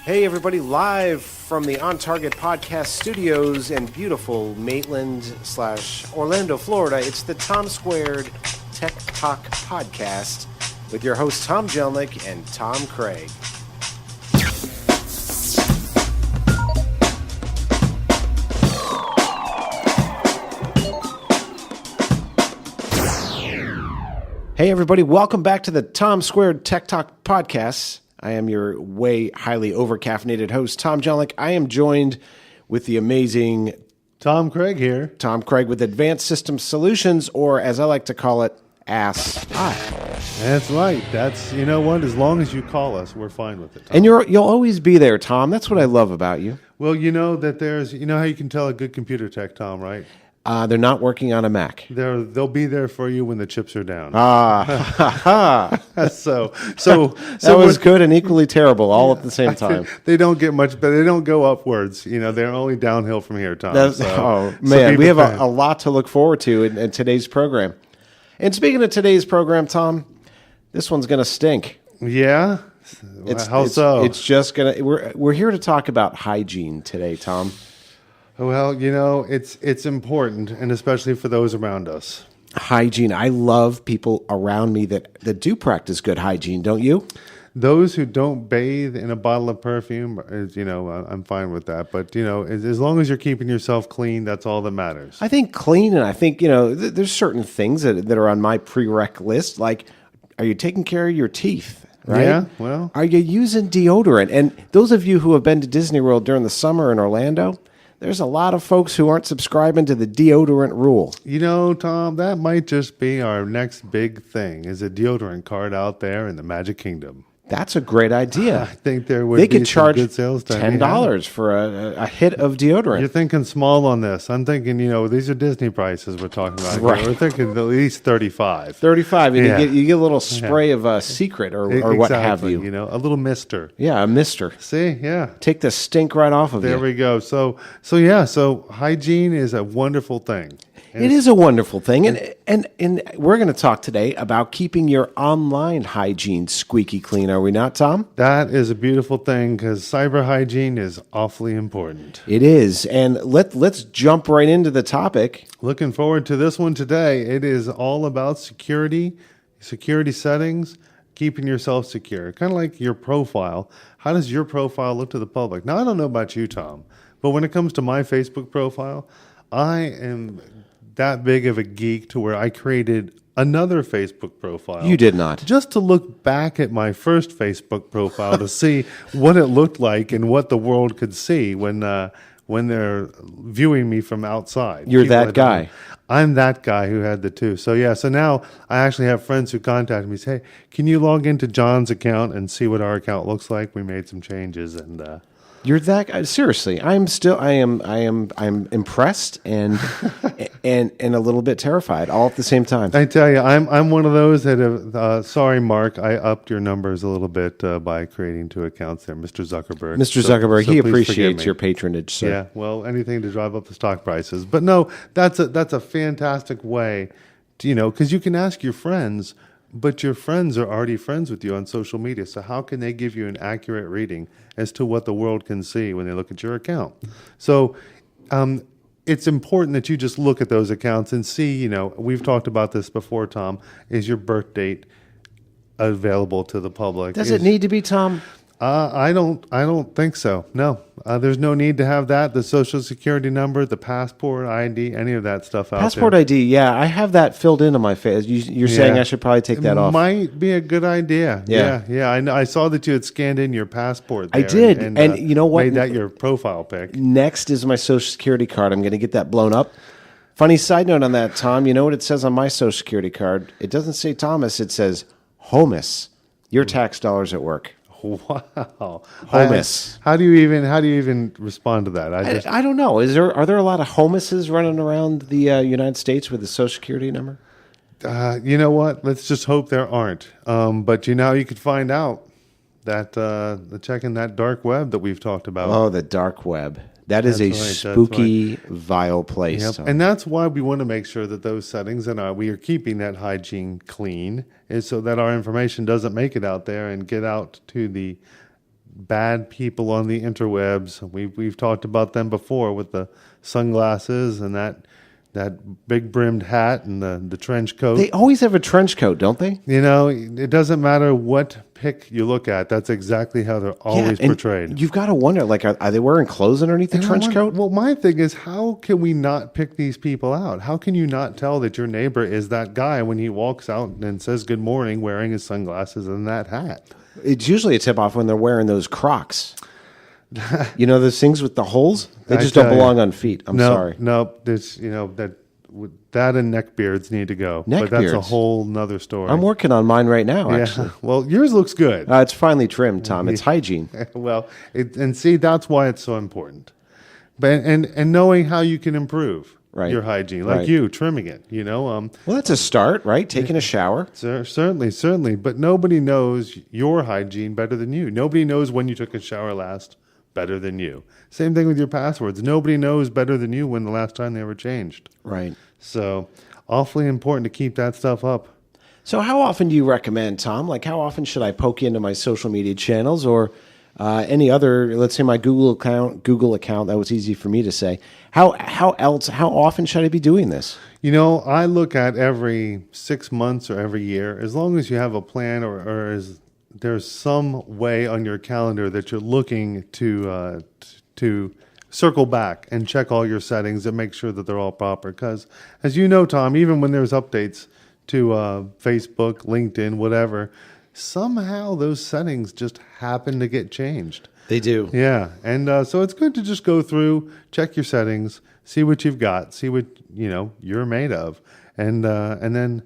Hey everybody, live from the On Target Podcast Studios in beautiful Maitland/Orlando, Florida. It's the Tom Squared Tech Talk Podcast with your hosts Tom Jelneck and Tom Craig. Hey everybody, welcome back to the Tom Squared Tech Talk Podcast. I am your way highly over-caffeinated host, Tom Jelneck. I am joined with the amazing Tom Craig here. Tom Craig with Advanced System Solutions, or as I like to call it, ASS-I. That's right. That's, you know what, as long as you call us, we're fine with it, Tom. And you'll always be there, Tom. That's what I love about you. Well, you know that you know how you can tell a good computer tech, Tom, right? They're not working on a Mac. They'll be there for you when the chips are down. So that was good and equally terrible all at the same time. They don't get much better. They don't go upwards. You know, they're only downhill from here, Tom. We have a lot to look forward to in today's program. And speaking of today's program, Tom, this one's going to stink. Yeah? How so? It's just going to... We're here to talk about hygiene today, Tom. Well, you know, it's important, and especially for those around us. Hygiene. I love people around me that do practice good hygiene, don't you? Those who don't bathe in a bottle of perfume, I'm fine with that. But, as long as you're keeping yourself clean, that's all that matters. I think clean, and I think, there's certain things that are on my prereq list, like, are you taking care of your teeth? Right? Yeah, well. Are you using deodorant? And those of you who have been to Disney World during the summer in Orlando, there's a lot of folks who aren't subscribing to the deodorant rule. You know, Tom, that might just be our next big thing, is a deodorant card out there in the Magic Kingdom. That's a great idea. I think there would be some good sales time. $10 for a hit of deodorant. You're thinking small on this. I'm thinking, these are Disney prices we're talking about. Right. Here. We're thinking at least $35. $35, and you get a little spray of Secret or exactly, what have you. A little mister. Yeah, a mister. See, yeah. Take the stink right off of you. There we go. So hygiene is a wonderful thing. It is a wonderful thing, and we're going to talk today about keeping your online hygiene squeaky clean, are we not, Tom? That is a beautiful thing, because cyber hygiene is awfully important. It is, and let's jump right into the topic. Looking forward to this one today. It is all about security settings, keeping yourself secure, kind of like your profile. How does your profile look to the public? Now, I don't know about you, Tom, but when it comes to my Facebook profile, I am that big of a geek to where I created another Facebook profile. You did not. Just to look back at my first Facebook profile to see what it looked like and what the world could see when they're viewing me from outside. You're that guy. I'm that guy who had the two. So now I actually have friends who contact me and say, hey, can you log into John's account and see what our account looks like? We made some changes and you're that guy. Seriously, I am impressed and and a little bit terrified all at the same time. I tell you, I'm one of those that have. Sorry, Mark, I upped your numbers a little bit by creating two accounts there, Mr. Zuckerberg. Mr. Zuckerberg, he appreciates your patronage, sir. Yeah, well, anything to drive up the stock prices. But no, that's a fantastic way, because you can ask your friends. But your friends are already friends with you on social media, so how can they give you an accurate reading as to what the world can see when they look at your account? So it's important that you just look at those accounts and see, we've talked about this before, Tom, is your birth date available to the public? Does it need to be, Tom? I don't think so. No, there's no need to have that. The social security number, the passport ID, any of that stuff out there. Passport ID, yeah, I have that filled into my face. You're saying I should probably take that off. Might be a good idea. Yeah. I saw that you had scanned in your passport there. I did, and you know what? Made that your profile pic. Next is my social security card. I'm going to get that blown up. Funny side note on that, Tom. You know what it says on my social security card? It doesn't say Thomas. It says Homus. Your tax dollars at work. Wow, Homus. How do you even respond to that? I don't know. Are there a lot of Homuses running around the United States with a social security number? You know what? Let's just hope there aren't. But you could find out that checking that dark web that we've talked about. Oh, the dark web. That is a spooky, vile place. Yep. And that's why we want to make sure that those settings and we are keeping that hygiene clean, is so that our information doesn't make it out there and get out to bad people on the interwebs. We've talked about them before with the sunglasses and that big brimmed hat and the trench coat. They always have a trench coat, don't they? You know, it doesn't matter what pic you look at. That's exactly how they're always and portrayed. You've got to wonder, like, are they wearing clothes underneath the trench coat? Well, my thing is, how can we not pick these people out? How can you not tell that your neighbor is that guy when he walks out and says good morning wearing his sunglasses and that hat? It's usually a tip-off when they're wearing those Crocs. You know, those things with the holes? They just don't belong on feet. I'm sorry. No, there's, that and neck beards need to go. Neck but that's a beards. whole nother story. I'm working on mine right now, actually. Well, yours looks good. It's finely trimmed, Tom. It's hygiene. Well, and see, that's why it's so important. But and knowing how you can improve your hygiene, like you trimming it. Well, that's a start, right? Taking a shower. Certainly. But nobody knows your hygiene better than you. Nobody knows when you took a shower last better than you. Same thing with your passwords. Nobody knows better than you when the last time they were changed. Right. So, awfully important to keep that stuff up. So how often do you recommend, Tom? Like, how often should I poke into my social media channels or any other, let's say my Google account, that was easy for me to say. How often should I be doing this? I look at every 6 months or every year, as long as you have a plan or there's some way on your calendar that you're looking to circle back and check all your settings and make sure that they're all proper. Because, as you know, Tom, even when there's updates to Facebook, LinkedIn, whatever, somehow those settings just happen to get changed. They do. Yeah. And so it's good to just go through, check your settings, see what you've got, see what, you're made of. And then,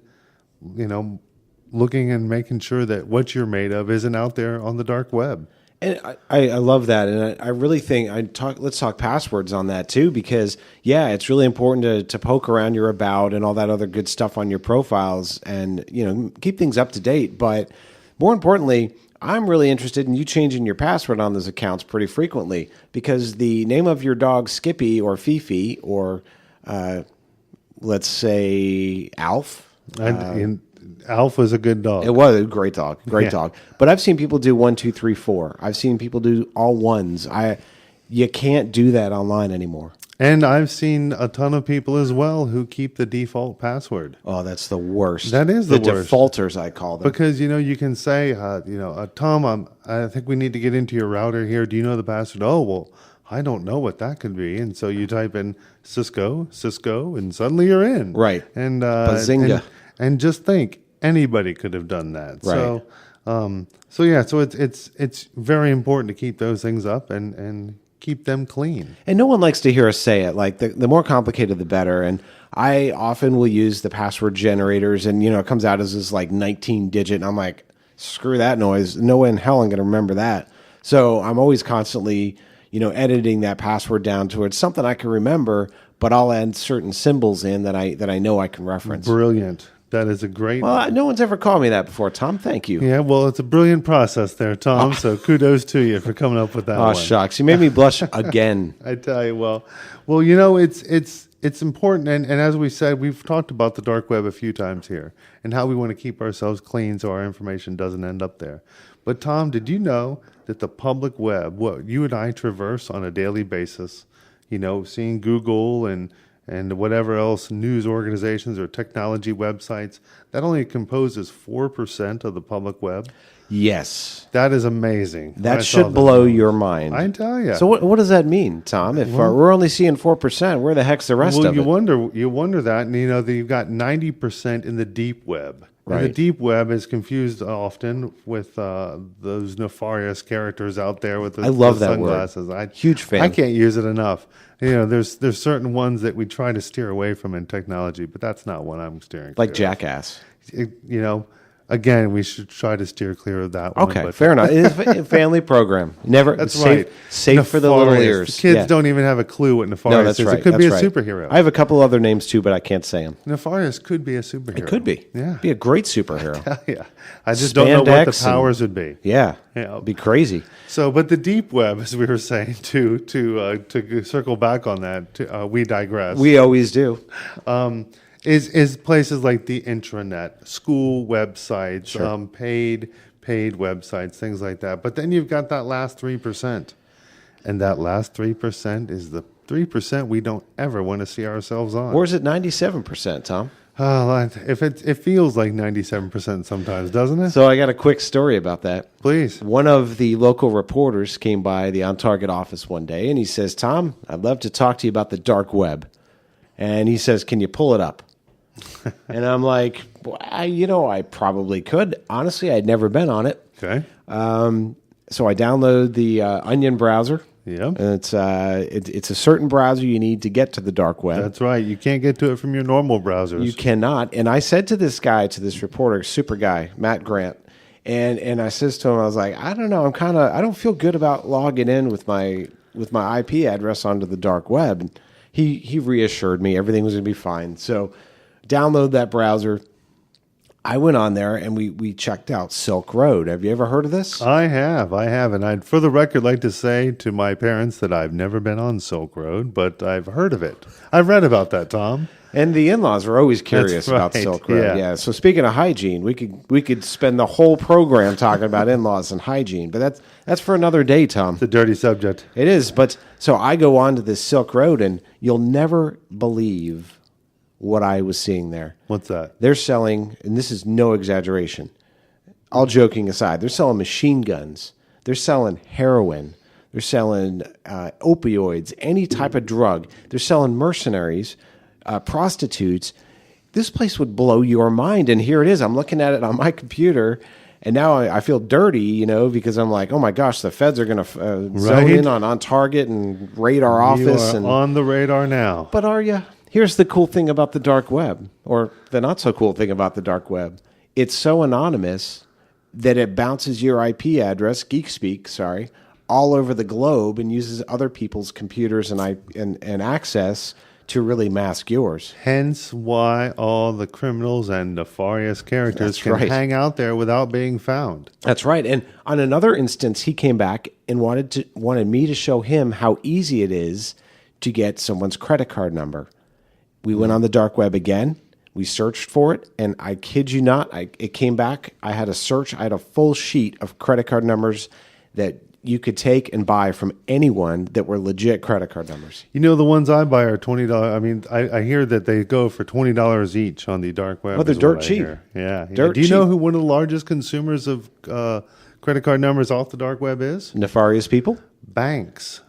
looking and making sure that what you're made of isn't out there on the dark web. And I love that, and I really think let's talk passwords on that too, because it's really important to poke around your about and all that other good stuff on your profiles, and keep things up to date. But more importantly, I'm really interested in you changing your password on those accounts pretty frequently, because the name of your dog Skippy or Fifi or let's say Alf. Alf was a good dog. It was a great dog, dog. But I've seen people do 1, 2, 3, 4. I've seen people do all ones. You can't do that online anymore. And I've seen a ton of people as well who keep the default password. Oh, that's the worst. That is the worst. Defaulters, I call them. Because you can say, Tom, I think we need to get into your router here. Do you know the password? Oh, well, I don't know what that could be. And so you type in Cisco, and suddenly you're in. Right. And Bazinga. And just think, anybody could have done that. Right. So it's very important to keep those things up and keep them clean. And no one likes to hear us say it. Like, the more complicated, the better. And I often will use the password generators, and it comes out as this like 19-digit, and I'm like, screw that noise. No way in hell I'm going to remember that. So I'm always constantly editing that password down to it's something I can remember, but I'll add certain symbols in that I know I can reference. Brilliant. That is a great... Well, no one's ever called me that before, Tom. Thank you. Yeah, well, it's a brilliant process there, Tom. So kudos to you for coming up with that one. Oh, shucks. You made me blush again. I tell you, well, it's important. And as we said, we've talked about the dark web a few times here and how we want to keep ourselves clean so our information doesn't end up there. But Tom, did you know that the public web, what you and I traverse on a daily basis, seeing Google and whatever else news organizations or technology websites, that only composes 4% of the public web? Yes. That is amazing. That should blow your mind. I tell you. So what does that mean, Tom? If we're only seeing 4%, where the heck's the rest of it? You wonder that, and that you've got 90% in the deep web. Right. And the deep web is confused often with those nefarious characters out there with the sunglasses. Huge fan. I can't use it enough. There's certain ones that we try to steer away from in technology, but that's not one I'm steering clear like Jackass. Again, we should try to steer clear of that one. Okay, fair enough. It is a family program. Never. That's safe, right. Safe for the little ears. The kids don't even have a clue what nefarious No, that's is. right. It could be a right. superhero. I have a couple other names too, but I can't say them. Nefarious could be a superhero. It could be. Yeah. Be a great superhero. Yeah. I just don't know what the Spandex powers would be. Yeah. It'd be crazy. So, but the deep web, as we were saying, to circle back on that, we digress. We always do. Is places like the intranet, school websites, Sure. paid websites, things like that. But then you've got that last 3%. And that last 3% is the 3% we don't ever want to see ourselves on. Or is it 97%, Tom? If it feels like 97% sometimes, doesn't it? So I got a quick story about that. Please. One of the local reporters came by the On Target office one day, and he says, Tom, I'd love to talk to you about the dark web. And he says, can you pull it up? And I'm like, well, I probably could. Honestly, I'd never been on it. Okay. So I download the Onion browser. Yep. And it's a certain browser you need to get to the dark web. That's right. You can't get to it from your normal browsers. You cannot. And I said to this reporter, super guy, Matt Grant, and I says to him, I was like, I don't know, I don't feel good about logging in with my IP address onto the dark web. And he reassured me everything was going to be fine. So download that browser. I went on there and we checked out Silk Road. Have you ever heard of this? I have. And I'd, for the record, like to say to my parents that I've never been on Silk Road, but I've heard of it. I've read about that, Tom. And the in-laws are always curious about Silk Road. Yeah. So speaking of hygiene, we could spend the whole program talking about in-laws and hygiene, but that's for another day, Tom. It's a dirty subject. It is. But so I go on to this Silk Road, and you'll never believe what I was seeing there. What's that? They're selling, and this is no exaggeration, all joking aside, they're selling machine guns. They're selling heroin. They're selling opioids, any type of drug. They're selling mercenaries, prostitutes. This place would blow your mind. And here it is. I'm looking at it on my computer, and now I feel dirty, because I'm like, oh my gosh, the feds are going to zone in on Target and raid our office. You are on the radar now. But are you? Here's the cool thing about the dark web, or the not so cool thing about the dark web. It's so anonymous that it bounces your IP address, geek speak, all over the globe and uses other people's computers and access to really mask yours. Hence why all the criminals and nefarious characters can hang out there without being found. That's right. And on another instance, he came back and wanted me to show him how easy it is to get someone's credit card number. We went on the dark web again. We searched for it, and I kid you not, it came back. I had a search. I had a full sheet of credit card numbers that you could take and buy from anyone that were legit credit card numbers. The ones I buy are $20. I mean, I hear that they go for $20 each on the dark web. Oh, they're dirt cheap. Yeah. Dirt Do you cheap. know who one of the largest consumers of credit card numbers off the dark web is? Nefarious people? Banks.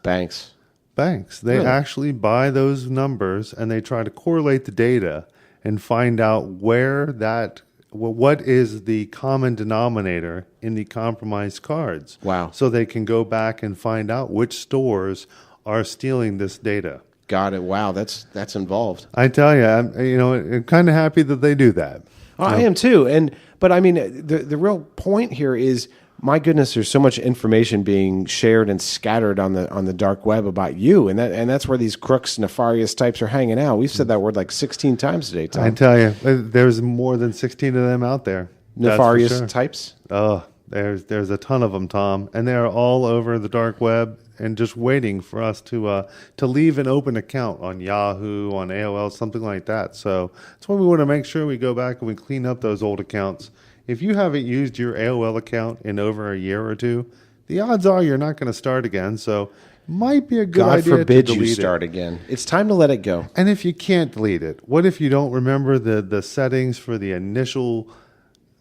They Really? actually buy those numbers and they try to correlate the data and find out what is the common denominator in the compromised cards. Wow. So they can go back and find out which stores are stealing this data. Got it. Wow, that's involved. I tell you, I'm kind of happy that they do that. Oh, I am too. But I mean, the real point here is, my goodness, there's so much information being shared and scattered on the dark web about you, and that's where these crooks, nefarious types are hanging out. We've said that word like 16 times today, Tom. I tell you, there's more than 16 of them out there. Nefarious types? Oh, there's a ton of them, Tom, and they are all over the dark web and just waiting for us to leave an open account on Yahoo, on AOL, something like that. So that's why we want to make sure we go back and we clean up those old accounts. If you haven't used your AOL account in over a year or two, the odds are you're not going to start again. So it might be a good idea to delete it. God forbid you start again. It's time to let it go. And if you can't delete it, what if you don't remember the settings for the initial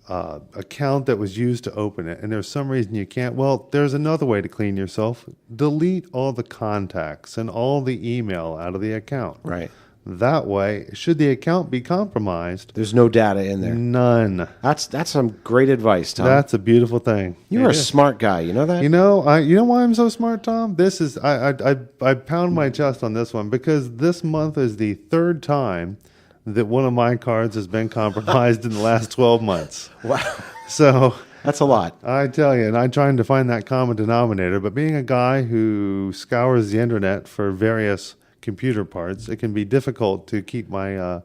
account that was used to open it, and there's some reason you can't? Well, there's another way to clean yourself. Delete all the contacts and all the email out of the account. Right. That way, should the account be compromised, there's no data in there. None. That's some great advice, Tom. That's a beautiful thing. You're a smart guy. You know that? You know why I'm so smart, Tom? This is I pound my chest on this one because this month is the third time that one of my cards has been compromised in the last 12 months. Wow. So that's a lot. I tell you, and I'm trying to find that common denominator. But being a guy who scours the internet for various computer parts, it can be difficult to keep my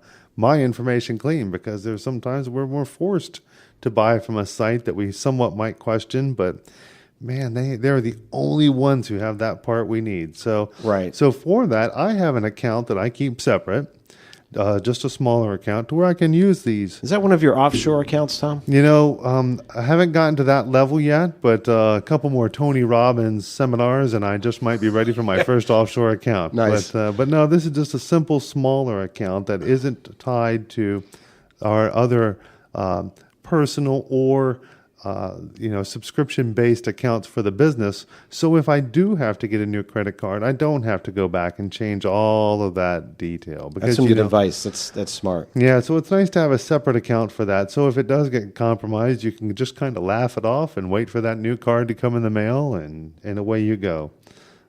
information clean because there's sometimes where we're forced to buy from a site that we somewhat might question, but man, they're the only ones who have that part we need. So right. So for that, I have an account that I keep separate just a smaller account to where I can use these. Is that one of your offshore accounts, Tom? I haven't gotten to that level yet, but a couple more Tony Robbins seminars, and I just might be ready for my first offshore account. Nice. But no, this is just a simple, smaller account that isn't tied to our other personal or subscription-based accounts for the business. So if I do have to get a new credit card, I don't have to go back and change all of that detail. Because, That's some good advice. That's smart. Yeah, so it's nice to have a separate account for that. So if it does get compromised, you can just kind of laugh it off and wait for that new card to come in the mail, and away you go.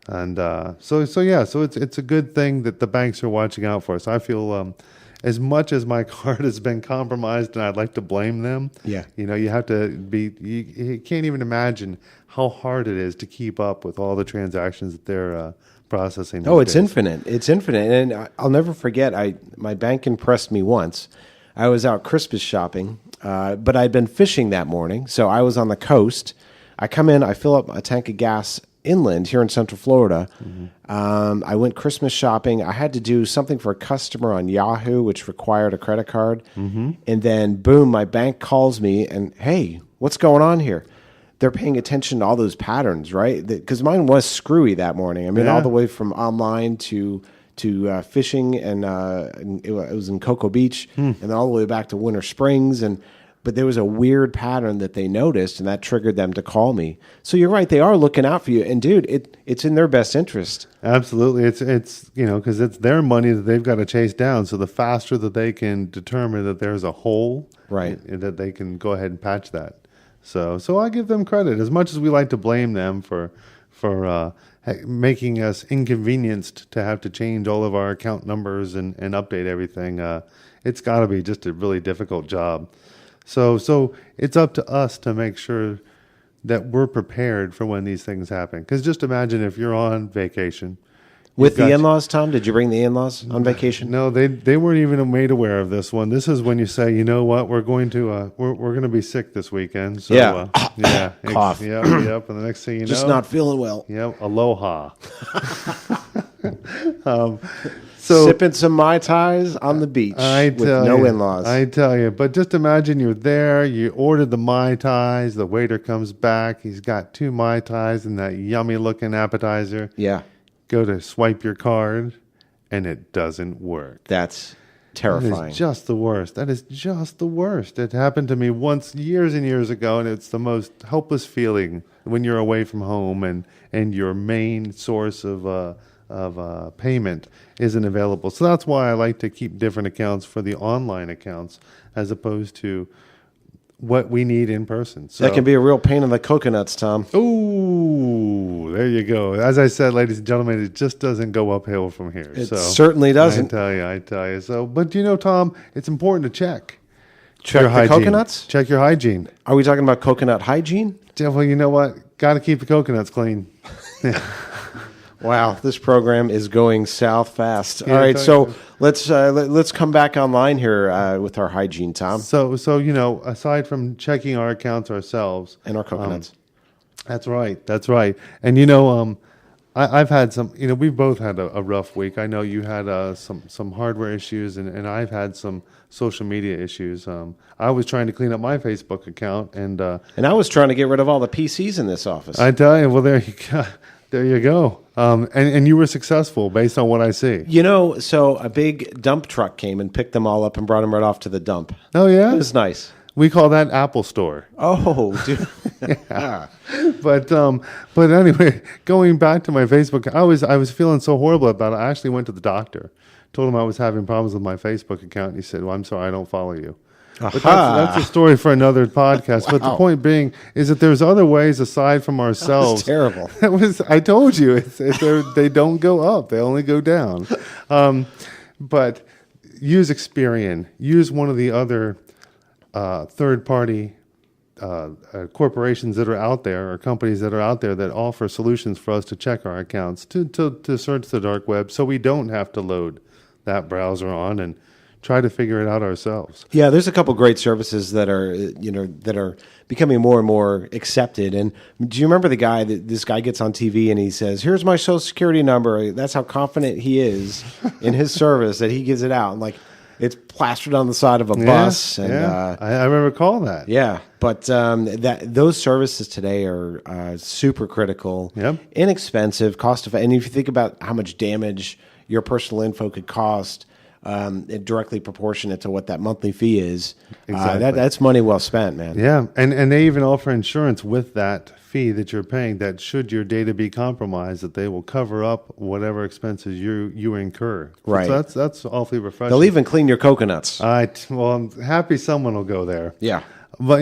And so it's a good thing that the banks are watching out for us. I feel as much as my card has been compromised and I'd like to blame them, Yeah. you have to be, you can't even imagine how hard it is to keep up with all the transactions that they're processing. Oh, it's infinite. It's infinite. And I'll never forget, my bank impressed me once. I was out Christmas shopping, but I'd been fishing that morning, so I was on the coast. I come in, I fill up a tank of gas inland here in Central Florida. Mm-hmm. I went Christmas shopping. I had to do something for a customer on Yahoo, which required a credit card. Mm-hmm. And then, boom, my bank calls me and, hey, what's going on here? They're paying attention to all those patterns, right? Because mine was screwy that morning. I mean, all the way from online to fishing, and it was in Cocoa Beach, and then all the way back to Winter Springs. But there was a weird pattern that they noticed, and that triggered them to call me. So you're right; they are looking out for you. And dude, it's in their best interest. Absolutely, it's because it's their money that they've got to chase down. So the faster that they can determine that there's a hole, right, that they can go ahead and patch that. So I give them credit, as much as we like to blame them for making us inconvenienced to have to change all of our account numbers and update everything. It's got to be just a really difficult job. So it's up to us to make sure that we're prepared for when these things happen. Because just imagine if you're on vacation. With the in-laws, Tom? Did you bring the in-laws on vacation? No, they weren't even made aware of this one. This is when you say, you know what, we're going to be sick this weekend. So, yeah. Cough. Yep. And the next thing you know, just not feeling well. Yep. Aloha. Sipping some Mai Tais on the beach with no in-laws. I tell you. But just imagine you're there, you ordered the Mai Tais, the waiter comes back, he's got 2 Mai Tais and that yummy-looking appetizer. Yeah. Go to swipe your card, and it doesn't work. That's terrifying. That is just the worst. That is just the worst. It happened to me once years and years ago, and it's the most helpless feeling when you're away from home and your main source of payment isn't available. So that's why I like to keep different accounts for the online accounts as opposed to what we need in person. So that can be a real pain in the coconuts, Tom. Ooh, there you go. As I said, ladies and gentlemen, it just doesn't go uphill from here. It certainly doesn't. I tell you. So, but Tom, it's important to check your hygiene. Coconuts? Check your hygiene. Are we talking about coconut hygiene? Well, you know what? Got to keep the coconuts clean. Wow, this program is going south fast. All right, so let's come back online here with our hygiene, Tom. So aside from checking our accounts ourselves and our coconuts, that's right. And I've had some. We've both had a rough week. I know you had some hardware issues, and I've had some social media issues. I was trying to clean up my Facebook account, and I was trying to get rid of all the PCs in this office. I tell you, well, there you go. And you were successful based on what I see. So a big dump truck came and picked them all up and brought them right off to the dump. Oh, yeah? It was nice. We call that Apple Store. Oh, dude. Yeah. But anyway, going back to my Facebook, I was feeling so horrible about it. I actually went to the doctor, told him I was having problems with my Facebook account. And he said, well, I'm sorry, I don't follow you. But that's a story for another podcast. Wow. But the point being is that there's other ways aside from ourselves. That was terrible. I told you, they don't go up; they only go down. But use Experian. Use one of the other third-party corporations that are out there or companies that are out there that offer solutions for us to check our accounts, to search the dark web, so we don't have to load that browser on and try to figure it out ourselves. Yeah, there's a couple great services that are becoming more and more accepted. And do you remember this guy gets on TV and he says, "Here's my social security number." That's how confident he is in his service that he gives it out. And It's plastered on the side of a bus. And, I recall that. Yeah, but those services today are super critical, inexpensive, cost-effective. And if you think about how much damage your personal info could cost, it directly proportionate to what that monthly fee is. Exactly. That's money well spent, man. Yeah, and they even offer insurance with that fee that you're paying, that should your data be compromised, that they will cover up whatever expenses you incur. Right. So that's awfully refreshing. They'll even clean your coconuts. Well, I'm happy someone will go there. Yeah. But,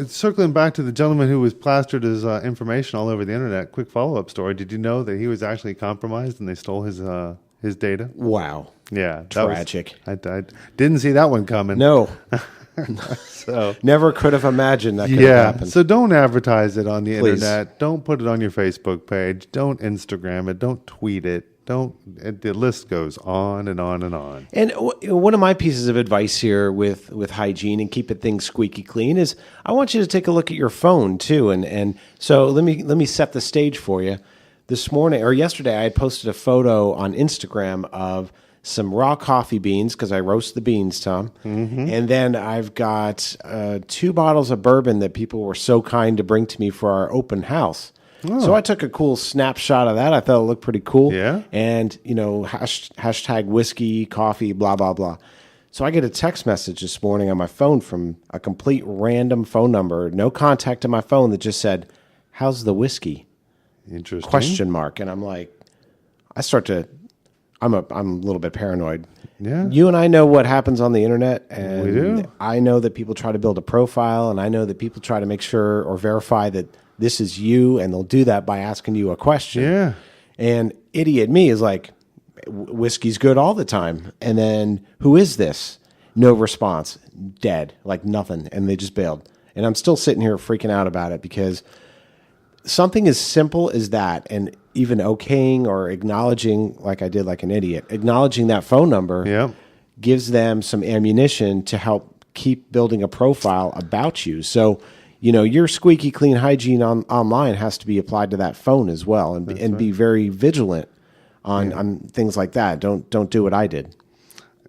circling back to the gentleman who was plastered his information all over the internet, quick follow-up story. Did you know that he was actually compromised and they stole his data? Wow. Yeah. Tragic. I didn't see that one coming. No. So never could have imagined that could have happened. So don't advertise it on the Please. internet. Don't put it on your Facebook page. Don't Instagram it. Don't tweet it. The list goes on and on and on. And one of my pieces of advice here with hygiene and keeping things squeaky clean is I want you to take a look at your phone too. And so let me set the stage for you. This morning or yesterday, I had posted a photo on Instagram of some raw coffee beans because I roast the beans, Tom. Mm-hmm. And then I've got 2 bottles of bourbon that people were so kind to bring to me for our open house. Oh. So I took a cool snapshot of that. I thought it looked pretty cool. Yeah. And, hashtag whiskey, coffee, blah, blah, blah. So I get a text message this morning on my phone from a complete random phone number, no contact on my phone, that just said, "How's the whiskey?" Interesting. Question mark. And I'm like, I'm a little bit paranoid. Yeah. You and I know what happens on the internet, and we do. I know that people try to build a profile, and I know that people try to make sure or verify that this is you, and they'll do that by asking you a question. Yeah. And idiot me is like, whiskey's good all the time. And then, who is this? No response. Dead. Like nothing. And they just bailed. And I'm still sitting here freaking out about it because something as simple as that, and even okaying or acknowledging, like I did like an idiot, acknowledging that phone number gives them some ammunition to help keep building a profile about you. So, your squeaky clean hygiene online has to be applied to that phone as well, and be very vigilant on things like that. Don't do what I did.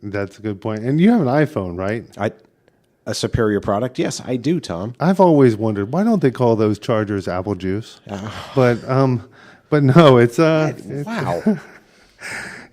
That's a good point. And you have an iPhone, right? A superior product? Yes, I do, Tom. I've always wondered, why don't they call those chargers apple juice? But no, it's wow.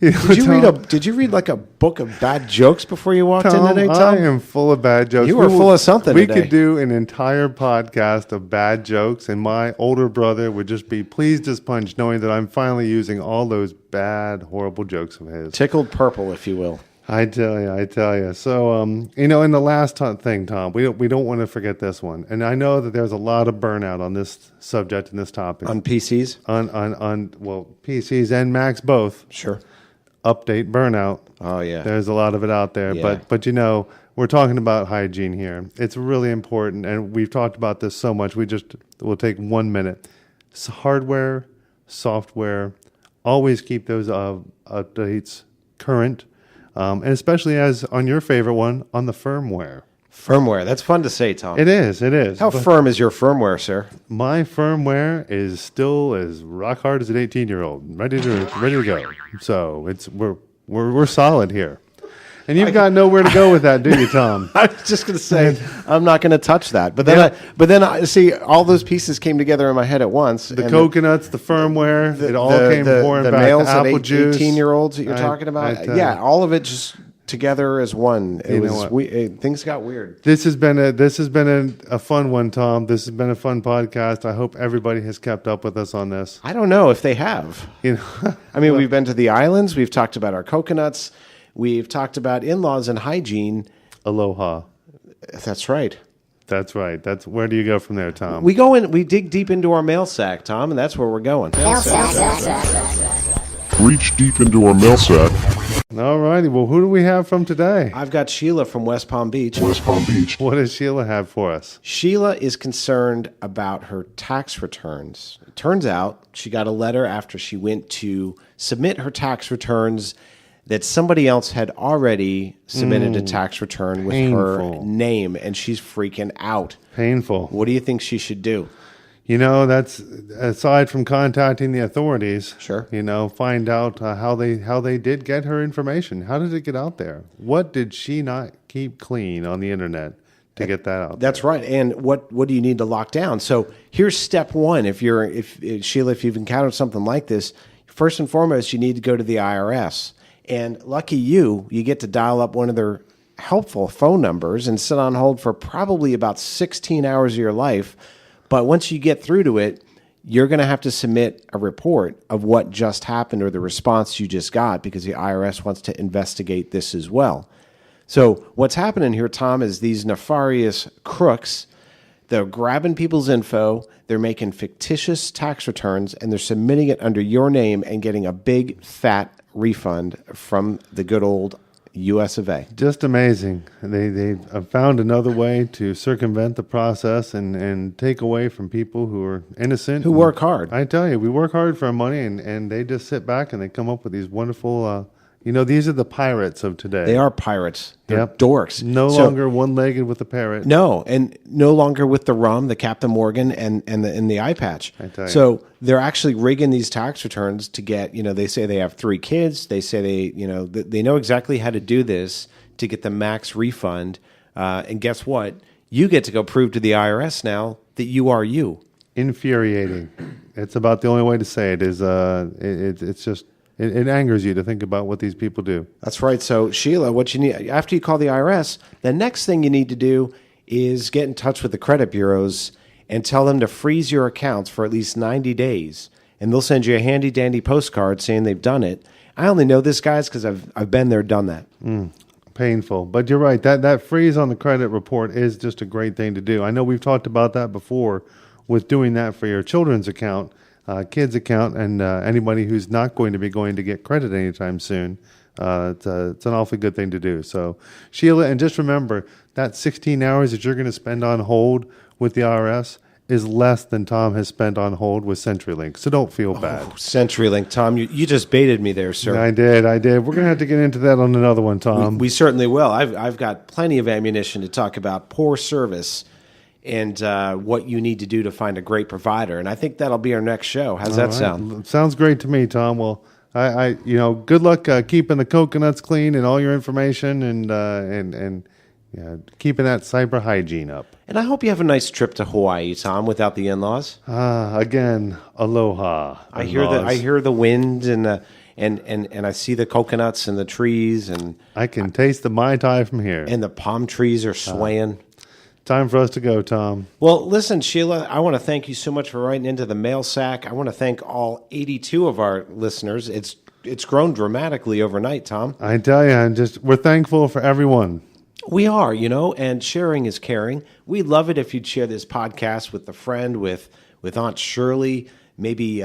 Did you read like a book of bad jokes before you walked in today, Tom? I am full of bad jokes. You were full of something We today. could do an entire podcast of bad jokes, and my older brother would just be pleased as punch knowing that I'm finally using all those bad, horrible jokes of his. Tickled purple, if you will. I tell you. So, in the last thing, Tom, we don't want to forget this one. And I know that there's a lot of burnout on this subject and this topic. On PCs? On PCs and Macs both. Sure. Update burnout. Oh, yeah. There's a lot of it out there. Yeah. But we're talking about hygiene here. It's really important, and we've talked about this so much. We'll take 1 minute. So hardware, software, always keep those updates current. And especially as on your favorite one, on the firmware. Firmware. That's fun to say, Tom. It is. How firm is your firmware, sir? My firmware is still as rock hard as an 18-year-old, ready to go. So we're solid here. And you've got nowhere to go with that, do you, Tom? I was just going to say I'm not going to touch that, but then I see all those pieces came together in my head at once. The coconuts, the firmware, it all came pouring back. Males the apple juice, 18-year-olds that you're talking about. All of it just together as one. Things got weird. This has been a fun one, Tom. This has been a fun podcast. I hope everybody has kept up with us on this. I don't know if they have. I mean, we've been to the islands. We've talked about our coconuts. We've talked about in-laws and hygiene. Aloha. That's right. That's right. That's where do you go from there, Tom? We go in. We dig deep into our mail sack, Tom, and that's where we're going. Mail sack. Reach deep into our mail sack. All righty. Well, who do we have from today? I've got Sheila from West Palm Beach. West Palm Beach. What does Sheila have for us? Sheila is concerned about her tax returns. It turns out she got a letter after she went to submit her tax returns that somebody else had already submitted a tax return with her name, and she's freaking out. Painful. What do you think she should do? That's aside from contacting the authorities. Sure. Find out how they did get her information. How did it get out there? What did she not keep clean on the internet to get that out? That's right. And what do you need to lock down? So here's step one. If Sheila, if you've encountered something like this, first and foremost, you need to go to the IRS. And lucky you get to dial up one of their helpful phone numbers and sit on hold for probably about 16 hours of your life. But once you get through to it, you're going to have to submit a report of what just happened or the response you just got, because the IRS wants to investigate this as well. So what's happening here, Tom, is these nefarious crooks, they're grabbing people's info, they're making fictitious tax returns, and they're submitting it under your name and getting a big, fat refund from the good old U.S. of A. Just amazing. They have found another way to circumvent the process and take away from people who are innocent. Who work hard. I tell you, we work hard for our money, and they just sit back and they come up with these wonderful, these are the pirates of today. They are pirates. They're Yep. dorks. No longer one-legged with a parrot. No, and no longer with the rum, the Captain Morgan, and the eye patch. I tell you. So they're actually rigging these tax returns to get. They say they have 3 kids. They say they know exactly how to do this to get the max refund. And guess what? You get to go prove to the IRS now that you are you. Infuriating. It's about the only way to say it is. It's just. It angers you to think about what these people do. That's right. So, Sheila, what you need after you call the IRS, the next thing you need to do is get in touch with the credit bureaus and tell them to freeze your accounts for at least 90 days. And they'll send you a handy-dandy postcard saying they've done it. I only know this, guys, because I've been there, done that. Painful. But you're right. That freeze on the credit report is just a great thing to do. I know we've talked about that before with doing that for your children's account. Kids account, and anybody who's not going to be going to get credit anytime soon. It's an awfully good thing to do. So, Sheila, and just remember, that 16 hours that you're going to spend on hold with the IRS is less than Tom has spent on hold with CenturyLink. So don't feel bad. CenturyLink, Tom, you just baited me there, sir. I did. We're going to have to get into that on another one, Tom. We certainly will. I've got plenty of ammunition to talk about poor service and what you need to do to find a great provider. And I think that'll be our next show. How's that sound? Sounds great to me, Tom. Well, I good luck keeping the coconuts clean and all your information and keeping that cyber hygiene up. And I hope you have a nice trip to Hawaii, Tom, without the in-laws. Again, aloha. I hear the wind and I see the coconuts and the trees, and I can taste the Mai Tai from here. And the palm trees are swaying. Time for us to go, Tom. Well, listen, Sheila, I want to thank you so much for writing into the mail sack. I want to thank all 82 of our listeners. It's grown dramatically overnight, Tom. I tell you, we're thankful for everyone. We are, and sharing is caring. We'd love it if you'd share this podcast with a friend, with Aunt Shirley, maybe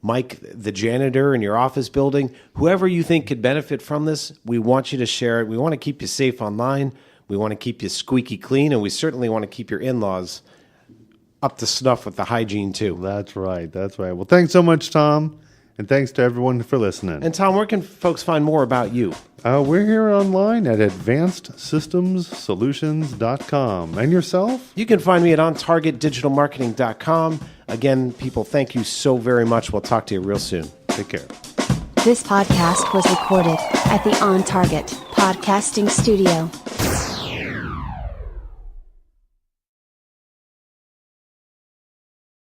Mike, the janitor in your office building. Whoever you think could benefit from this, we want you to share it. We want to keep you safe online. We want to keep you squeaky clean, and we certainly want to keep your in-laws up to snuff with the hygiene, too. That's right. Well, thanks so much, Tom, and thanks to everyone for listening. And, Tom, where can folks find more about you? We're here online at advancedsystemssolutions.com. And yourself? You can find me at ontargetdigitalmarketing.com. Again, people, thank you so very much. We'll talk to you real soon. Take care. This podcast was recorded at the On Target Podcasting Studio.